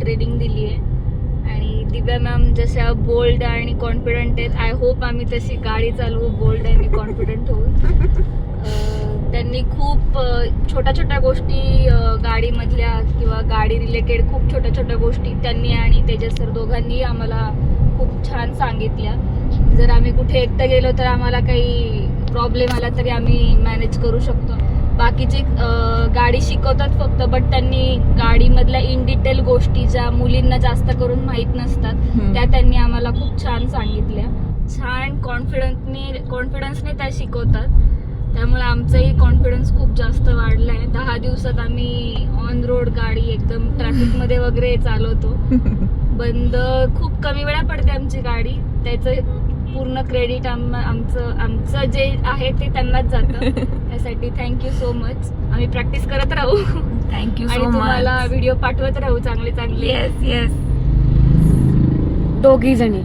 Training दिली आहे. आणि दिव्या मॅम जशा बोल्ड आणि कॉन्फिडंट आहेत, आय होप आम्ही तशी गाडी चालवू बोल्ड आणि कॉन्फिडंट होऊ. त्यांनी खूप छोट्या छोट्या गोष्टी गाडीमधल्या किंवा गाडी रिलेटेड खूप छोट्या छोट्या गोष्टी त्यांनी आणि तेजस सर दोघांनी आम्हाला खूप छान सांगितल्या. जर आम्ही कुठे एकटं गेलो तर आम्हाला काही प्रॉब्लेम आला तरी आम्ही मॅनेज करू शकतो. बाकीचे गाडी शिकवतात फक्त, बट त्यांनी गाडीमधल्या इन डिटेल गोष्टी ज्या मुलींना जास्त करून माहीत नसतात त्या त्यांनी आम्हाला खूप छान सांगितल्या. छान कॉन्फिडन्सने त्या शिकवतात. त्यामुळे आमचाही कॉन्फिडन्स खूप जास्त वाढला आहे. 10 दिवसात आम्ही ऑन रोड गाडी एकदम ट्रॅफिकमध्ये वगैरे चालवतो. बंद खूप कमी वेळा पडते आमची गाडी. त्याचं पूर्ण क्रेडिट आमचं जे आहे ते त्यांनाच जातं. त्यासाठी थँक्यू सो मच. आम्ही प्रॅक्टिस करत राहू. थँक्यू आणि सो मच. तुम्हाला व्हिडिओ पाठवत राहू चांगले चांगले. येस येस, दोघी जणी.